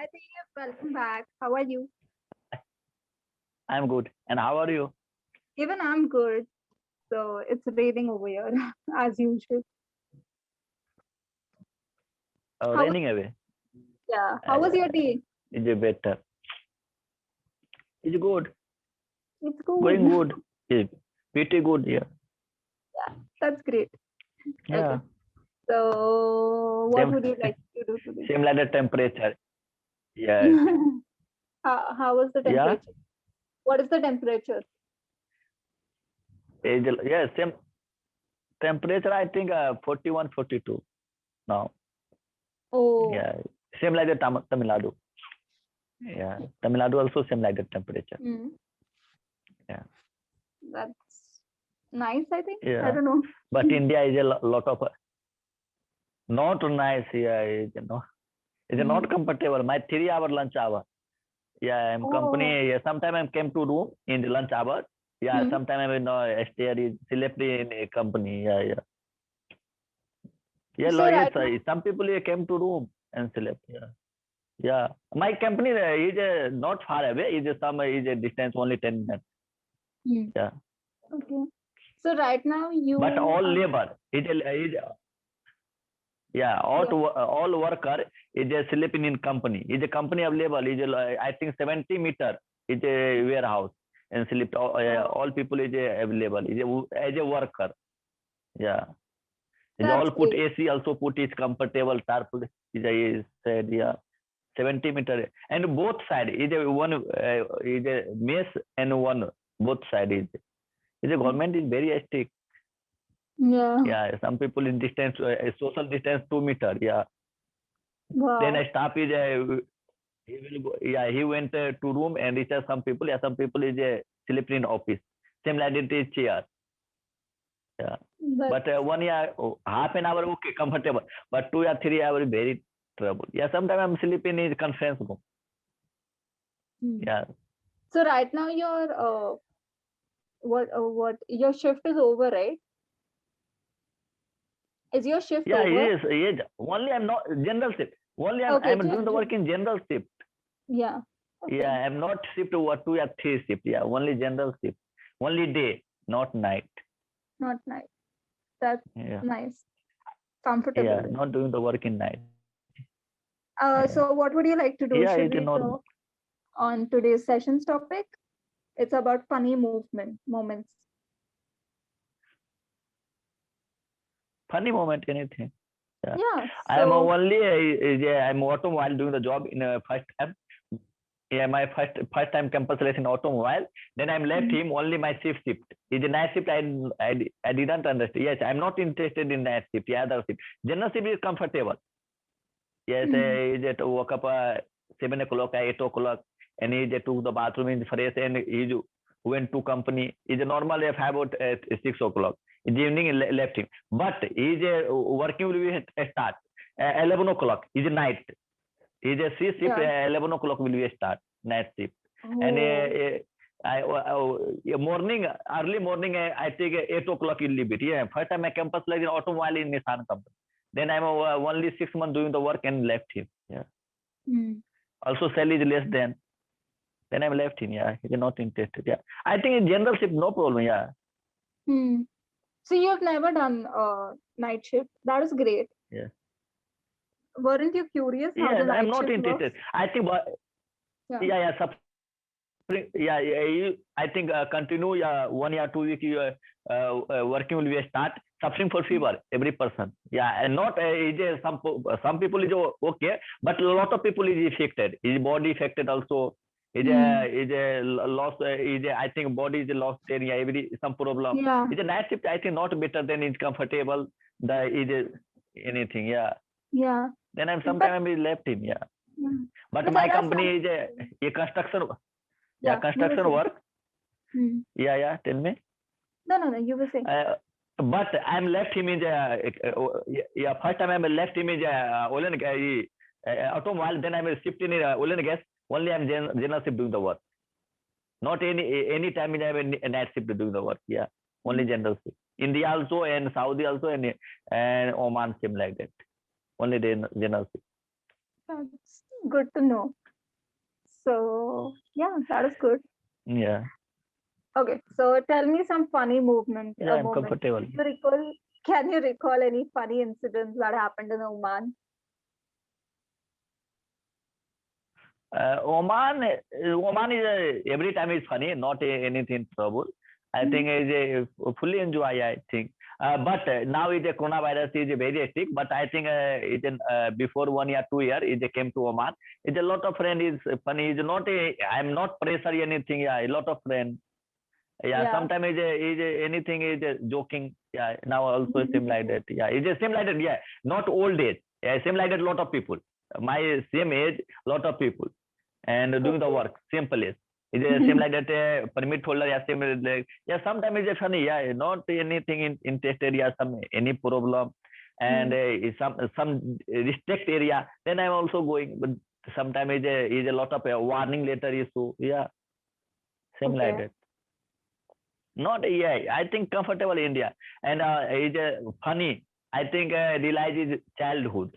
Hi Dev, welcome back. How are you? I'm good. And how are you? Even I'm good. So it's raining over here as usual. How was Raining away. yeah? How was your Uh, day? is it better? It's good. It's good. Going good. It's pretty good. Yeah. Yeah, that's great. Okay. Yeah. So what Same, would you like to do today? same like the temperature. Yeah. How was the Yeah. temperature? What is the temperature? Yeah. Same temperature. I think 41, 42 now. Oh, Yeah. Same like the Tamil Nadu. Yeah. Tamil Nadu also same like the temperature. hmm, Yeah. that's nice, I think. I Yeah. don't know. But India is a lot of not nice. Yeah. It's not Hmm. comfortable. My 3 hour lunch hour. Yeah, I'm Oh, company. Yeah, sometime I came to room in the lunch hour. Yeah, hmm. sometime I stay is slept in a company. Yeah, yeah, yeah. So Yes, right now, some people came to room and slept. Yeah, yeah. My company is not far away. Is some is a distance only 10 minutes. hmm. Yeah, Okay. So right now but you all are labor is yeah yeah. all worker is sleeping in company. Is a company available. Is I think 70 meter is a warehouse and sleep. Oh, All people is available. Is as a worker. Yeah. They that's all put great. AC, also put is comfortable tarp. Is said, yeah, 70 meter. And both side is a one is a mess and one both side is a Hmm. government is very strict. Yeah. Yeah, some people in distance social distance 2 meter. Yeah. Then Wow. a staff is he will go. Yeah, he went to room and reach some people. Yeah, some people is sleeping in office. Same like it is chair. Yeah. That But 1 year, half an hour, okay, comfortable. But 2 or 3 hours, very trouble. Yeah, sometimes I'm sleeping in conference room. hmm. Yeah. So right now your what your shift is over, right? Is your shift Yeah, over? yes, yes. Only I'm not general shift. Only Okay, I'm doing the work Jen. in general shift. Yeah. Yeah, Okay. I'm not shift over 2 or 3 shift. Yeah, only general shift. Only day, not night. Not nice. That's Yeah. nice. Comfortable Yeah, then. not doing the work in night. Yeah. So what would you like to do? Yeah, Should it is we normal. talk on today's session's topic? It's about funny movement moments. Funny moment, anything. Yeah. Yeah. I am So only yeah, I'm autumn while doing the job in first time. Yeah, my first time campus selection automobile. Then I'm left mm, him only my shift. Is the night shift I didn't understand. Yes, I'm not interested in night shift. Yeah, other shift. General shift is comfortable. Yes, mm, is it woke up 7 o'clock, 8 o'clock, and he took the bathroom in fresh and he went to company. Is a normal if about 6 o'clock. In the evening he left him. But he is working will be start 11 o'clock. Is night. Is a C shift yeah. 11 o'clock will be a start night shift. And Oh. morning early morning I take 8 o'clock will leave it. Yeah, first time I campus like in automobile in Nissan company. Then I'm only 6 months doing the work and left him. Yeah. Mm, Also salary is less than. Then I'm left him. Yeah, he's not interested. Yeah. I think in general shift no problem. Yeah. mm. So you have never done night shift. That is great. Yeah. Weren't you curious how Yeah, the I'm night not shift interested. works? I think Yeah. yeah, yeah, yeah, I think continue 1 year 2 week working will be a start suffering for Mm, fever every person. Yeah, and not some people is okay, but a lot of people is affected. Is body affected also. mm, Is a loss. I think body is lost area every some problem. yeah. Is a night shift. I think not better than it's comfortable. The is anything. Yeah. Yeah. Then I'm But sometime I left him. Yeah. mm, But but my there are company some. is a construction. Yeah, Yeah. You were construction saying. work. Mm. Yeah, yeah. Tell me. No, no, no. You were saying. Uh, but I'm left him in the yeah. First time I'm left him in the oil and gas automobile. Then I'm shift in oil and gas. Only I'm general shift doing the work. Not any time I'm a night shift doing the work. Yeah, only Mm, general shift. India also and Saudi also and Oman same like that. Only general shift. that's Good to know. So yeah, that is good. Yeah, Okay, so tell me some funny yeah, I'm moments. comfortable. Can you recall any funny incidents that happened in Oman? Oman is every time is funny, not anything trouble. I think is a fully enjoy. I think, but now is a coronavirus is very strict. But I think it in, before 1 year, 2 year, it came to Oman. It's a lot of friend is funny. Is not a I'm not pressure anything. Yeah, a lot of friend. Yeah, Yeah. sometimes is anything is joking. Yeah, now also same like that. Yeah, it's a same like that. Yeah, not old age. Yeah, same like that. Lot of people. My same age, lot of people and doing the Okay. work simple is it same like that permit holder yeah same like yeah sometimes it's funny yeah not anything in test area some any problem and some restrict area then I'm also going but sometimes is a lot of warning letter issue yeah same like Okay. that not yeah I think comfortable India and is funny I think realize is childhood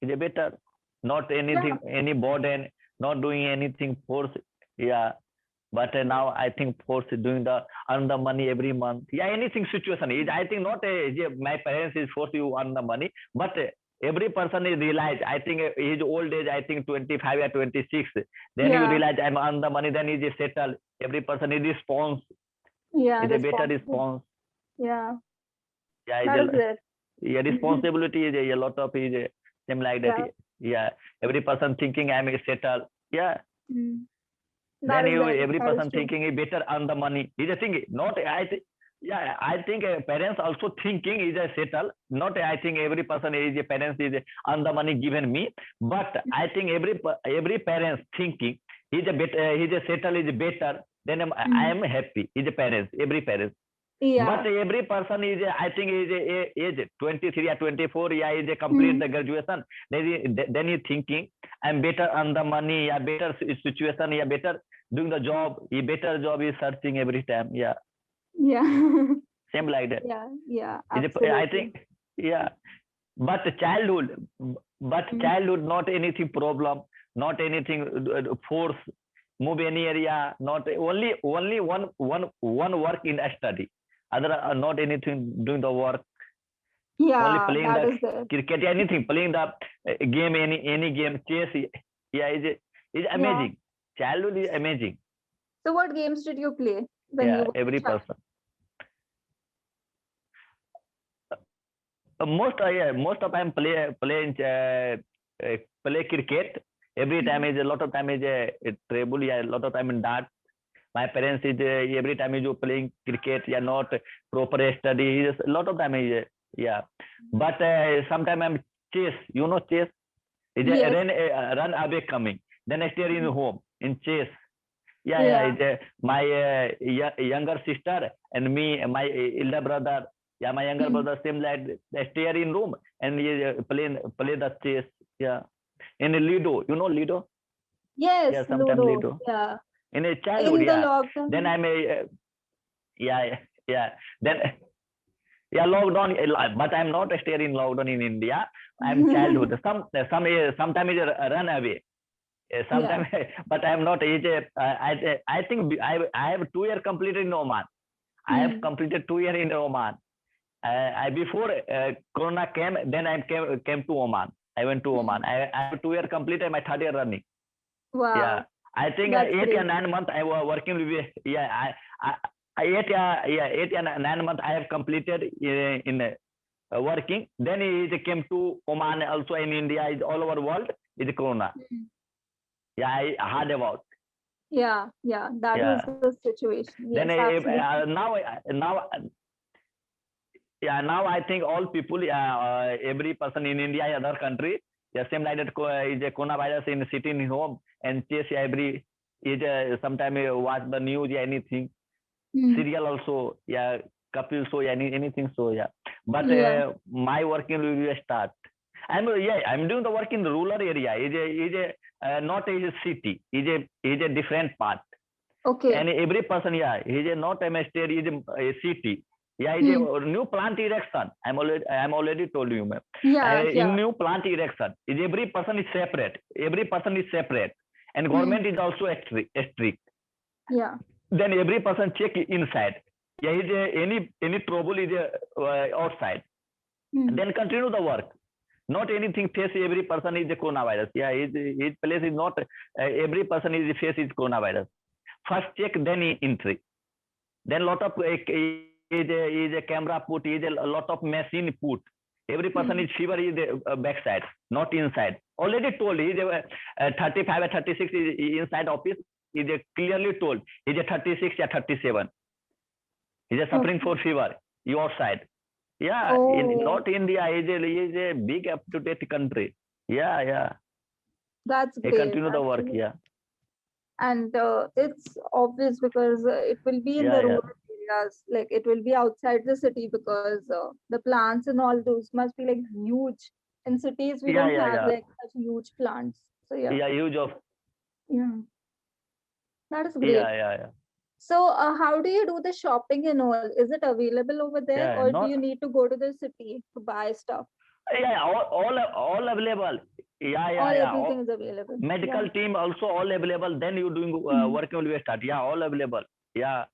is a better not anything Yeah. any burden not doing anything force yeah but now I think force doing the earn the money every month yeah anything situation is I think not my parents is force you earn the money but every person is realize I think his old age I think 25 or 26 then you Yeah. realize I'm earn the money then is settle every person is response Yeah. is a better Responsible. response Yeah. yeah is That is a it. yeah responsibility is a lot of is same like that Yeah. yeah every person thinking I'm a settle yeah Mm. That then is you it. every That is person true. thinking he better earn the money is a thing not yeah I think parents also thinking is a settle not I think every person is a parents is earn the money given me but I think every parents thinking he's a better he's a settle is better then I Mm. am happy is a parents every parents but Yeah. every person is I think is age 23 or 24 yeah is a complete Mm. the graduation then he thinking I'm better earn the money yeah better situation yeah better doing the job he better job is searching every time yeah Yeah. same like that Yeah. Yeah. is I Absolutely. think yeah but childhood but Mm. childhood not anything problem not anything force move any area not only one work in a study other not anything doing the work only Yeah. playing That the is it. cricket anything playing the game any game chess yeah is Yeah. amazing childhood is amazing So what games did you play when you yeah were a every child? person most of time playing play cricket every time Mhm. is a lot of time is a treble yeah a lot of time in dart my parents is every time is playing cricket yeah not proper study is a lot of time is yeah but sometime I'm chase you know chase is a Yes. run away coming then I stay in Mhm. home in chase yeah Yeah. it's my younger sister and me my elder brother yeah my younger Mm. brother same like they stay in room and he play the chess yeah in Lido you know Lido Yes. yeah sometime Ludo. Lido Yeah. in a childhood In the yeah then lockdown. I'm a yeah yeah then yeah lockdown but I'm not staying in lockdown in India I'm childhood sometime is a run away Yeah. sometimes but I'm not age I think I have 2 year completed in Oman I have Mm. completed 2 year in Oman I before corona came then I came to Oman I went to Mm. Oman I have 2 year completed my third year running yeah Wow. I think That's 8 or 9 months I was working with yeah I 8 or 9 months I have completed in working then it came to Oman also in India is all over world is corona great. yeah I heard about Yeah, yeah, that is yeah the situation. then Yes, absolutely. now yeah now I think all people every person in India other country yeah same like that is a coronavirus in sitting in home and chase every is sometime watch the news yeah anything Mm. serial also yeah Kapil show yeah, anything so yeah but Yeah. my working will start I'm doing the work in the rural area is a not a city is a different part Okay. and every person yeah he is not a master he is a city Yeah, is a new plant erection. I'm already told you, ma'am. Yeah, In yeah. new plant erection, is every person is separate. Every person is separate, and government is also strict. Yeah. Then every person check inside. Yeah, is any trouble is outside. Then continue the work. Not anything face every person is the coronavirus. Yeah, his place is not every person is face is coronavirus. First check, then entry. Then lot of is a camera put, is a lot of machine put. Every person is fever is the backside, not inside. Already told is 35 or 36 is inside office. Is clearly told is a 36 or 37. Is a suffering for fever. Your side. Yeah, in North India is a big up to date country. Yeah. That's They great. continue the work. Actually. Yeah. And it's obvious because it will be in the rural areas, like it will be outside the city, because the plants and all those must be like huge. In cities, we don't have like such huge plants. So Yeah, huge of. Yeah, that is great. Yeah. So how do you do the shopping and all? Is it available over there, Yeah, or do you need to go to the city to buy stuff? Yeah, all available. Yeah. Everything is available. Medical team also all available. Then you doing working will be start. Yeah, all available. Yeah.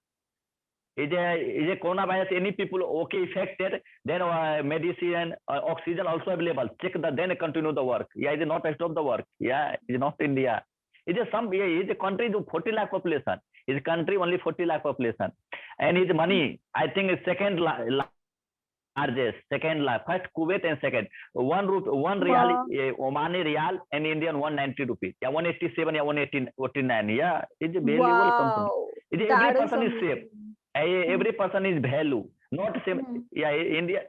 Is a coronavirus any people okay affected? Then medicine, oxygen also available. Check the then continue the work. Yeah, it is not stop the work. Yeah, it is not India. It is some. Yeah, it is a country with 40 lakh population. It is country only 40 lakh population, and his money I think is second largest, second largest. First Kuwait and second. One real, Omani real, and Indian 190 rupees. Yeah, 187, yeah, 189. Yeah, it's a valuable company. Every person is safe. Every person is value. Not same. Yeah, India.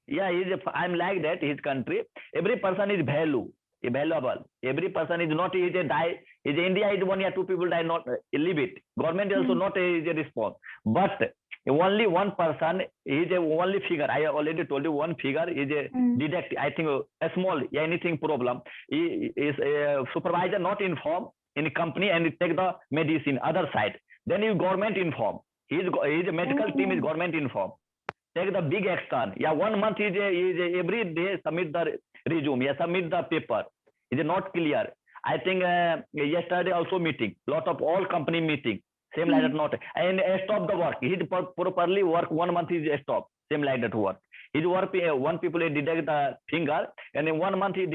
Yeah, I'm like that. His country. Every person is value. Valuable. Every person is not is a die. Is India is 1 or 2 people die not leave it. Government also not is a response. But only one person is a only figure. I already told you one figure is a deduct. I think a small anything problem is a supervisor not inform in company and take the medicine other side. Then you government inform. His medical team is government inform. Take the big action. Yeah, 1 month is every day submit the resume. Yeah, submit the paper. It is not clear. I think yesterday also meeting. Lot of all company meeting. Same like that not. And stop the work. He properly work 1 month is stop. Same like that work. His work one people detect the finger and in 1 month he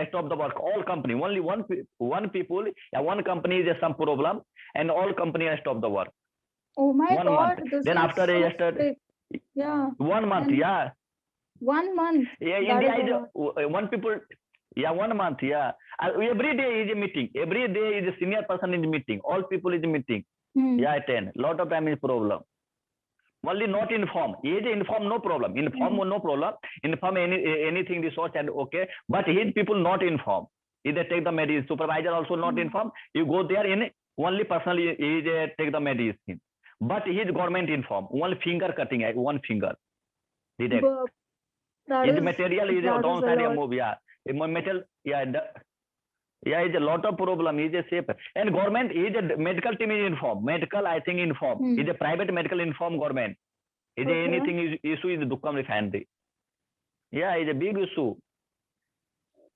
stop the work. All company only one people. Yeah, one company is some problem and all company stop the work. Oh my 1 God! month. Then after so yesterday. Yeah. 1 month, yeah. 1 month. Yeah, India is one people. Yeah, 1 month, yeah. Every day is a meeting. Every day is a senior person is meeting. All people is meeting. Yeah, attend. Lot of time is problem. Only not inform. Is inform no problem. Inform no problem. Inform anything resource and okay. But his people not inform. Either take the medicine. Supervisor also not inform. You go there in only personally is take the medicine. But his government inform. One finger cutting, one finger. Detect. Is material is downside a move. Yeah. Metal. Yeah. Yeah, it's a lot of problem. Is a safe and government is a medical team is informed. Medical, I think informed. Is a private medical informed government. Is anything issue is Dukkam refinery. Yeah, it's a big issue.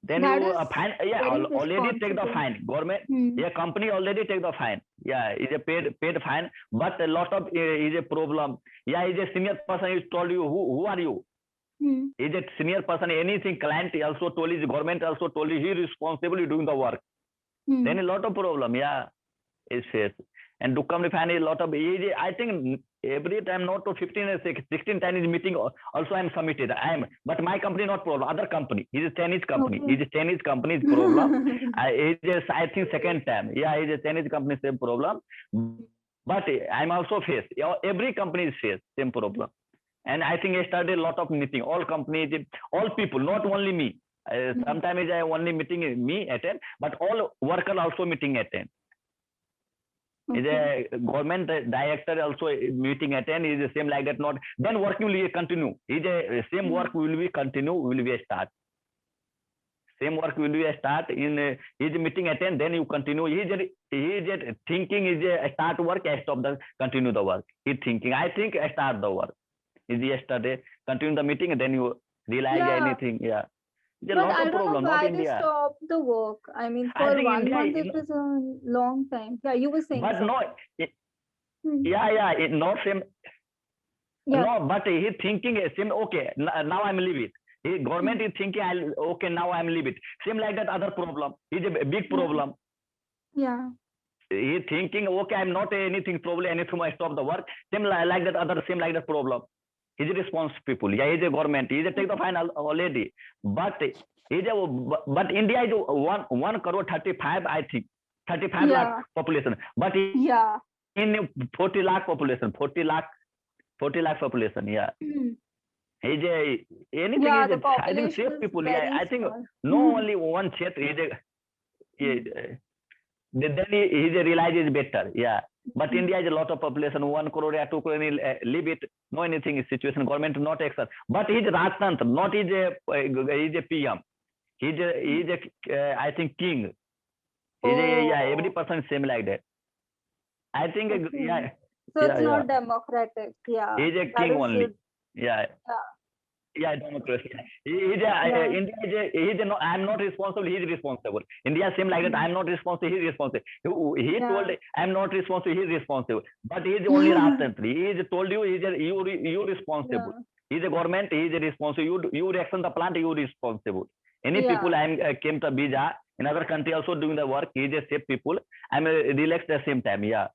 Then you fine. Yeah, already take the fine. Government, yeah, company already take the fine. Yeah, is a paid fine. But a lot of is a problem. Yeah, is a senior person is told you who are you? Is a senior person anything client also told his government also told you he responsible doing the work. Then a lot of problem. Yeah, is faced. And Dukkam refinery a lot of I think every time not to 15 or 16 times meeting also I am submitted. But my company not problem. Other company. It is Chinese company. It is Chinese company's problem. It is I think second time. Yeah, it is Chinese company same problem. But I am also faced. Every company is faced same problem. And I think yesterday a lot of meeting. All companies, all people, not only me. Sometimes I only meeting me attend, but all worker also meeting attend. Is a government director also meeting attend is the same like that not then working will continue. Is a same work will be continue will be start. Same work will be start in his meeting attend then you continue. He is thinking is a start work I stop the continue the work. He thinking I think I start the work. is yesterday. Continue the meeting and then you realize Yeah. anything. Yeah. There's a But lot I of don't know problem, not why they India. stopped the work. I mean, I for think 1 India, month, it was a long time. Yeah, you were saying but no, something. not same. Yeah. No, but he thinking same. Okay, now I'm leave it. Government is thinking, okay, now I'm leave it. Same like that other problem. It's a big problem. Yeah. He thinking, okay, I'm not anything problem, anything, I stop the work. Same like that other, same like that problem. He's a responsible people. Yeah, he's a government. He's a take the fine already. But but India is 1 crore 35, I think. 35 lakh population. But in 40 lakh population, 40 lakh population, yeah. Is a anything Yeah, is the a, I think population safe is people. Yeah, very I think small. no only one set is then he realize is better. Yeah. But India is a lot of population, 1 crore or 2 crore, leave it, no anything is situation, government not accept. But he's Rajtantra, not he's a PM. He's a I think king. He's every person is same like that. I think yeah. So it's not democratic. Yeah. He's a king only. Yeah. Yeah, democracy. India is no, I'm not responsible, he's responsible. India same like that, I'm not responsible, he's responsible. He told I'm not responsible, he's responsible. But he's only Rajtantri. He told you you responsible. He's a government, he's responsible. You reaction the plant, you responsible. Any people came to visa, in other country also doing the work, he's a safe people. I'm relaxed at the same time, yeah.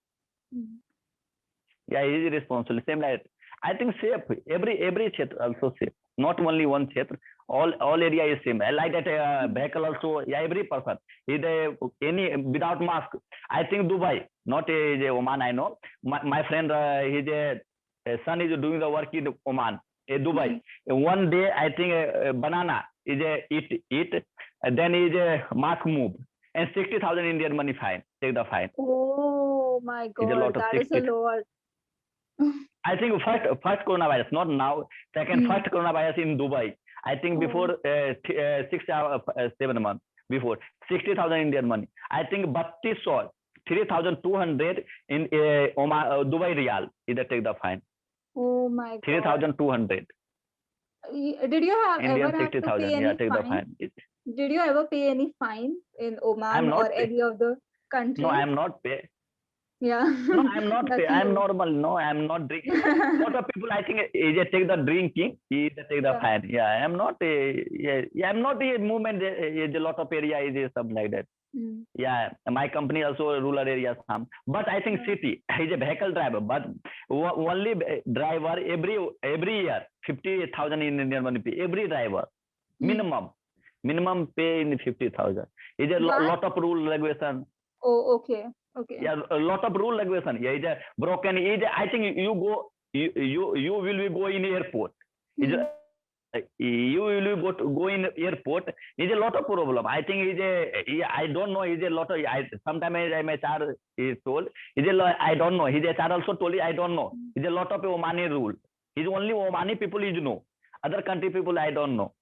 Yeah, he's responsible. Same like that. I think safe. Every theatre also safe. Not only one theatre. All area is same. I like that vehicle also. Yeah, every person. Any without mask. I think Dubai, not a Oman. I know. My friend, his son is doing the work in Oman, Dubai. One day, I think banana is eat. Then is a mask move. And 60,000 Indian money fine. Take the fine. Oh my God, that is a lot. I think first coronavirus, not now. Second, first coronavirus in Dubai. I think before 7 months before 60,000 Indian money. I think Batti saw 3,200 in Dubai Riyal. Either take the fine. Oh my God. 3,200. Did you Indian 60,000? Yeah, take the fine. Did you ever pay any fine in Oman or any of the countries? No, I'm not pay. Yeah. No, I'm not pay. I'm normal. No, I'm not drinking. A lot of people, I think, they take the drinking, they take the fine. Yeah, I'm not. I'm not a movement. A lot of area is something like that. Yeah, my company also rural areas some. But I think city is a vehicle driver. But only driver every year 50,000 in Indian money pay. Every driver minimum pay in 50,000. Is a lot of rule regulation. Oh, okay. Okay. Yeah, a lot of rule regulation. Yeah, is a broken. I think you will be go in airport. You will go in airport. Is a lot of problem. I think I don't know. Is a lot of. Sometimes my HR is told. I don't know. His HR also told I don't know. Is a lot of Omani rule. Is only Omani people is know. Other country people I don't know.